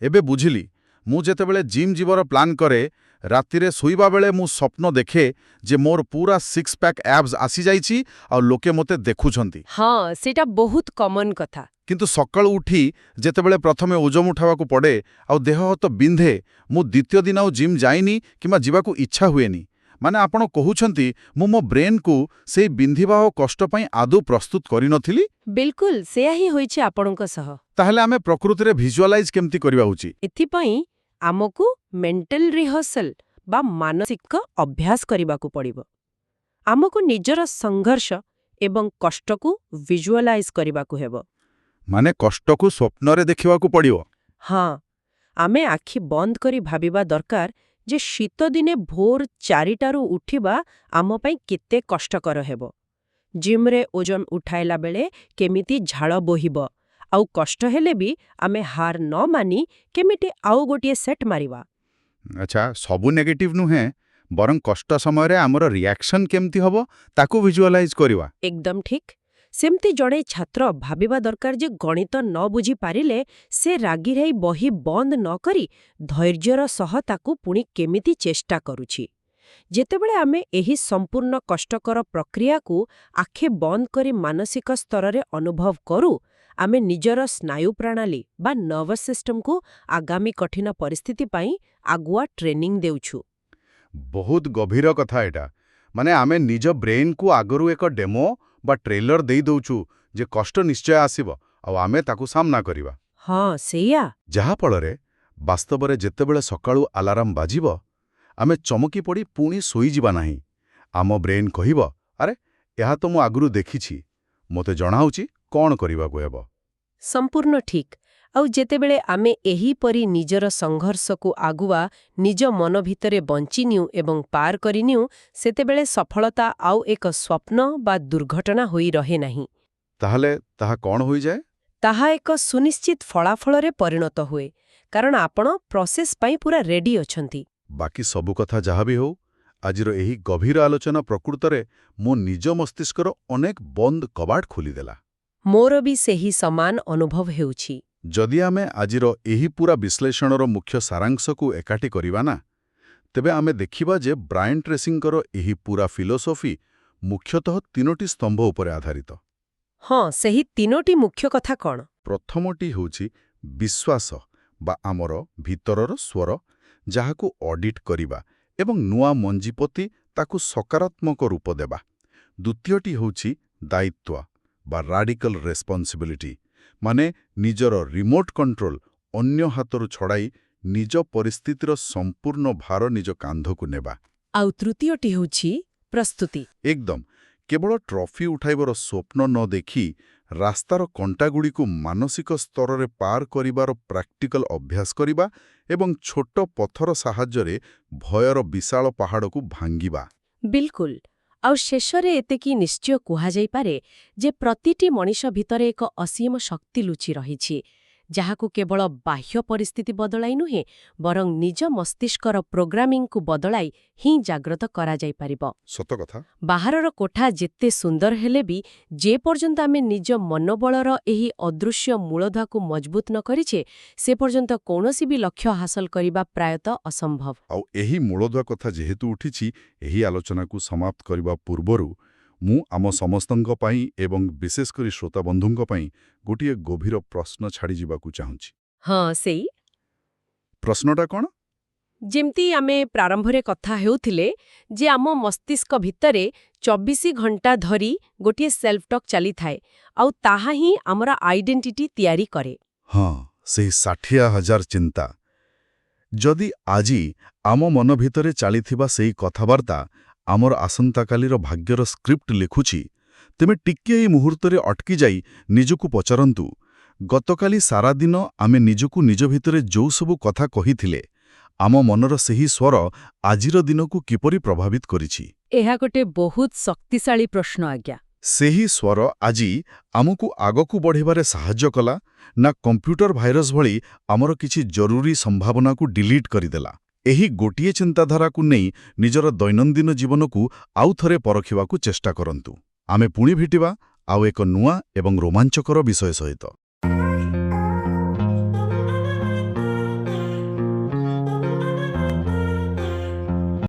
ଏବେ ବୁଝିଲି, ମୁଁ ଯେତେବେଳେ ଜିମ୍ ଯିବାର ପ୍ଲାନ୍ କରେ, ରାତିରେ ଶୋଇବା ବେଳେ ମୁଁ ସ୍ୱପ୍ନ ଦେଖେ ଯେ ମୋର ପୁରା ସିକ୍ସ ପ୍ୟାକ୍ ଆବ୍ସ ଆସିଯାଇଛି ଆଉ ଲୋକେ ମୋତେ ଦେଖୁଛନ୍ତି। ହଁ, ସେଇଟା ବହୁତ କମନ୍ କଥା। କିନ୍ତୁ ସକାଳୁ ଉଠି ଯେତେବେଳେ ପ୍ରଥମେ ଓଜନ ଉଠାବାକୁ ପଡ଼େ ଆଉ ଦେହ ହାତ ବିନ୍ଧେ, ମୁଁ ଦ୍ୱିତୀୟ ଦିନ ଆଉ ଜିମ୍ ଯାଇନି କିମ୍ବା ଯିବାକୁ ଇଚ୍ଛା ହୁଏନି। ମାନେ ଆପଣ କହୁଛନ୍ତି ମୁଁ ମୋ ବ୍ରେନ୍କୁ ସେଇ ବିନ୍ଧିବା ଓ କଷ୍ଟ ପାଇଁ ଆଦୌ ପ୍ରସ୍ତୁତ କରିନଥିଲି? ବିଲକୁଲ ସେୟା ହିଁ ହୋଇଛି ଆପଣଙ୍କ ସହ। ତାହେଲେ ଆମେ ପ୍ରକୃତିରେ ଭିଜୁଆଲାଇଜ୍ କେମିତି କରିବା ଉଚିତ? ଏଥିପାଇଁ ଆମକୁ ମେଣ୍ଟାଲ ରିହର୍ସଲ ବା ମାନସିକ ଅଭ୍ୟାସ କରିବାକୁ ପଡ଼ିବ। ଆମକୁ ନିଜର ସଂଘର୍ଷ ଏବଂ କଷ୍ଟକୁ ଭିଜୁଆଲାଇଜ୍ କରିବାକୁ ହେବ। ମାନେ କଷ୍ଟକୁ ସ୍ୱପ୍ନରେ ଦେଖିବାକୁ ପଡ଼ିବ? ହଁ, ଆମେ ଆଖି ବନ୍ଦ କରି ଭାବିବା ଦରକାର ଯେ ଶୀତଦିନେ ଭୋର 4ଟାରୁ ଉଠିବା ଆମ ପାଇଁ କେତେ କଷ୍ଟକର ହେବ। ଜିମ୍ରେ ଓଜନ ଉଠାଇଲା ବେଳେ କେମିତି ଝାଳ ବୋହିବ, ଆଉ କଷ୍ଟ ହେଲେ ବି ଆମେ ହାର ନ ମାନି କେମିତି ଆଉ ଗୋଟିଏ ସେଟ୍ ମାରିବା। ଆଚ୍ଛା, ସବୁ ନେଗେଟିଭ୍ ନୁହେଁ, ବରଂ କଷ୍ଟ ସମୟରେ ଆମର ରିଆକ୍ସନ୍ କେମିତି ହେବ ତାକୁ ଭିଜୁଆଲାଇଜ୍ କରିବା। ଏକଦମ ଠିକ୍। ସେମିତି ଜଣେ ଛାତ୍ର ଭାବିବା ଦରକାର ଯେ ଗଣିତ ନ ବୁଝିପାରିଲେ ସେ ରାଗିରାଇ ବହି ବନ୍ଦ ନ କରି ଧୈର୍ଯ୍ୟର ସହ ତାକୁ ପୁଣି କେମିତି ଚେଷ୍ଟା କରୁଛି। ଯେତେବେଳେ ଆମେ ଏହି ସମ୍ପୂର୍ଣ୍ଣ କଷ୍ଟକର ପ୍ରକ୍ରିୟାକୁ ଆଖି ବନ୍ଦ କରି ମାନସିକ ସ୍ତରରେ ଅନୁଭବ କରୁ, ଆମେ ନିଜର ସ୍ନାୟୁ ପ୍ରଣାଳୀ ବା ନର୍ଭସ୍ ସିଷ୍ଟମକୁ ଆଗାମୀ କଠିନ ପରିସ୍ଥିତି ପାଇଁ ଆଗୁଆ ଟ୍ରେନିଂ ଦେଉଛୁ। ବହୁତ ଗଭୀର କଥା ଏଇଟା। ମାନେ ଆମେ ନିଜ ବ୍ରେନ୍କୁ ଆଗରୁ ଏକ ଡେମୋ ବା ଟ୍ରେଲର ଦେଇ ଦଉଛୁ ଯେ କଷ୍ଟ ନିଶ୍ଚୟ ଆସିବ ଆଉ ଆମେ ତାକୁ ସାମ୍ନା କରିବା। ହଁ, ସେଇଆ। ଯାହାଫଳରେ ବାସ୍ତବରେ ଯେତେବେଳେ ସକାଳୁ ଆଲାର୍ମ ବାଜିବ, ଆମେ ଚମକି ପଡ଼ି ପୁଣି ଶୋଇଯିବା ନାହିଁ। ଆମ ବ୍ରେନ୍ କହିବ, ଆରେ ଏହା ତ ମୁଁ ଆଗରୁ ଦେଖିଛି, ମୋତେ ଜଣାଉଛି କ'ଣ କରିବାକୁ ହେବ। ସମ୍ପୂର୍ଣ୍ଣ ଠିକ୍। ଆଉ ଯେତେବେଳେ ଆମେ ଏହିପରି ନିଜର ସଂଘର୍ଷକୁ ଆଗୁଆ ନିଜ ମନ ଭିତରେ ବଞ୍ଚିନିଉ ଏବଂ ପାର କରିନିଉ, ସେତେବେଳେ ସଫଳତା ଆଉ ଏକ ସ୍ୱପ୍ନ ବା ଦୁର୍ଘଟଣା ହୋଇ ରହେ ନାହିଁ। ତାହେଲେ ତାହା କ'ଣ ହୋଇଯାଏ? ତାହା ଏକ ସୁନିଶ୍ଚିତ ଫଳାଫଳରେ ପରିଣତ ହୁଏ, କାରଣ ଆପଣ ପ୍ରୋସେସ୍ ପାଇଁ ପୁରା ରେଡି ଅଛନ୍ତି। ବାକି ସବୁ କଥା ଯାହା ବି ହେଉ, ଆଜିର ଏହି ଗଭୀର ଆଲୋଚନା ପ୍ରକୃତରେ ମୋ ନିଜ ମସ୍ତିଷ୍କର ଅନେକ ବନ୍ଦ କବାଟ ଖୋଲିଦେଲା। ମୋର ବି ସେହି ସମାନ ଅନୁଭବ ହେଉଛି। ଯଦି ଆମେ ଆଜିର ଏହି ପୁରା ବିଶ୍ଳେଷଣର ମୁଖ୍ୟ ସାରାଂଶକୁ ଏକାଠି କରିବା ନା, ତେବେ ଆମେ ଦେଖିବା ଯେ ବ୍ରାଏନ୍ ଟ୍ରେସିଙ୍କର ଏହି ପୁରା ଫିଲୋସଫି ମୁଖ୍ୟତଃ 3ଟି ସ୍ତମ୍ଭ ଉପରେ ଆଧାରିତ। ହଁ, ସେହି 3ଟି ମୁଖ୍ୟ କଥା କ'ଣ? ପ୍ରଥମଟି ହେଉଛି ବିଶ୍ୱାସ ବା ଆମର ଭିତରର ସ୍ୱର, ଯାହାକୁ ଅଡିଟ୍ କରିବା ଏବଂ ନୂଆ ମଞ୍ଜି ପୋତି ତାକୁ ସକାରାତ୍ମକ ରୂପ ଦେବା। ଦ୍ୱିତୀୟଟି ହେଉଛି ଦାୟିତ୍ୱ ବା ରାଡିକାଲ୍ ରେସ୍ପନ୍ସିବିଲିଟି, ମାନେ ନିଜର ରିମୋଟ୍ କଣ୍ଟ୍ରୋଲ ଅନ୍ୟ ହାତରୁ ଛଡ଼ାଇ ନିଜ ପରିସ୍ଥିତିର ସମ୍ପୂର୍ଣ୍ଣ ଭାର ନିଜ କାନ୍ଧକୁ ନେବା। ଆଉ ତୃତୀୟଟି ହେଉଛି ପ୍ରସ୍ତୁତି। ଏକଦମ, କେବଳ ଟ୍ରଫି ଉଠାଇବାର ସ୍ୱପ୍ନ ନ ଦେଖି ରାସ୍ତାର କଣ୍ଟାଗୁଡ଼ିକୁ ମାନସିକ ସ୍ତରରେ ପାର କରିବାର ପ୍ରାକ୍ଟିକାଲ ଅଭ୍ୟାସ କରିବା ଏବଂ ଛୋଟ ପଥର ସାହାଯ୍ୟରେ ଭୟର ବିଶାଳ ପାହାଡ଼କୁ ଭାଙ୍ଗିବା। ବିଲକୁଲ। ଆଉ ଶେଷରେ ଏତିକି ନିଶ୍ଚୟ କୁହାଯାଇପାରେ ଯେ ପ୍ରତିଟି ମଣିଷ ଭିତରେ ଏକ ଅସୀମ ଶକ୍ତି ଲୁଚି ରହିଛି, ଯାହାକୁ କେବଳ ବାହ୍ୟ ପରିସ୍ଥିତି ବଦଳାଇ ନୁହେଁ, ବରଂ ନିଜ ମସ୍ତିଷ୍କର ପ୍ରୋଗ୍ରାମିଂକୁ ବଦଳାଇ ହିଁ ଜାଗ୍ରତ କରାଯାଇପାରିବ। ସତ କଥା। ବାହାରର କୋଠା ଯେତେ ସୁନ୍ଦର ହେଲେ ବି ଯେ ପର୍ଯ୍ୟନ୍ତ ଆମେ ନିଜ ମନୋବଳର ଏହି ଅଦୃଶ୍ୟ ମୂଳଧାକୁ ମଜବୁତ ନ କରିଛେ, ସେ ପର୍ଯ୍ୟନ୍ତ କୌଣସି ବି ଲକ୍ଷ୍ୟ ହାସଲ କରିବା ପ୍ରାୟତଃ ଅସମ୍ଭବ। ଆଉ ଏହି ମୂଳଦୁଆ କଥା ଯେହେତୁ ଉଠିଛି, ଏହି ଆଲୋଚନାକୁ ସମାପ୍ତ କରିବା ପୂର୍ବରୁ ମୁଁ ଆମ ସମସ୍ତଙ୍କ ପାଇଁ ଏବଂ ବିଶେଷ କରି ଶ୍ରୋତାବନ୍ଧୁଙ୍କ ପାଇଁ ଗୋଟିଏ ଗଭୀର ପ୍ରଶ୍ନ ଛାଡ଼ିଯିବାକୁ ଚାହୁଁଛି। ହଁ, ସେଇ ପ୍ରଶ୍ନଟା କ'ଣ? ଯେମିତି ଆମେ ପ୍ରାରମ୍ଭରେ କଥା ହେଉଥିଲେ ଯେ ଆମ ମସ୍ତିଷ୍କ ଭିତରେ 24 ଘଣ୍ଟା ଧରି ଗୋଟିଏ ସେଲ୍ଫ ଟକ୍ ଚାଲିଥାଏ, ଆଉ ତାହା ହିଁ ଆମର ଆଇଡେଣ୍ଟିଟି ତିଆରି କରେ। ହଁ, ସେହି 60,000 ଚିନ୍ତା। ଯଦି ଆଜି ଆମ ମନ ଭିତରେ ଚାଲିଥିବା ସେହି କଥାବାର୍ତ୍ତା ଆମର ଆସନ୍ତାକାଲିର ଭାଗ୍ୟର ସ୍କ୍ରିପ୍ଟ ଲେଖୁଛି, ତେବେ ଟିକିଏ ଏହି ମୁହୂର୍ତ୍ତରେ ଅଟକି ଯାଇ ନିଜକୁ ପଚାରନ୍ତୁ, ଗତକାଲି ସାରାଦିନ ଆମେ ନିଜକୁ ନିଜ ଭିତରେ ଯୋଉ ସବୁ କଥା କହିଥିଲେ, ଆମ ମନର ସେହି ସ୍ୱର ଆଜିର ଦିନକୁ କିପରି ପ୍ରଭାବିତ କରିଛି? ଏହା ଗୋଟେ ବହୁତ ଶକ୍ତିଶାଳୀ ପ୍ରଶ୍ନ, ଆଜ୍ଞା। ସେହି ସ୍ୱର ଆଜି ଆମକୁ ଆଗକୁ ବଢ଼ିବାରେ ସାହାଯ୍ୟ କଲା ନା କମ୍ପ୍ୟୁଟର ଭାଇରସ୍ ଭଳି ଆମର କିଛି ଜରୁରୀ ସମ୍ଭାବନାକୁ ଡିଲିଟ୍ କରିଦେଲା? ଏହି ଗୋଟିଏ ଚିନ୍ତାଧାରାକୁ ନେଇ ନିଜର ଦୈନନ୍ଦିନ ଜୀବନକୁ ଆଉ ଥରେ ପରଖିବାକୁ ଚେଷ୍ଟା କରନ୍ତୁ। ଆମେ ପୁଣି ଭେଟିବା ଆଉ ଏକ ନୂଆ ଏବଂ ରୋମାଞ୍ଚକର ବିଷୟ ସହିତ।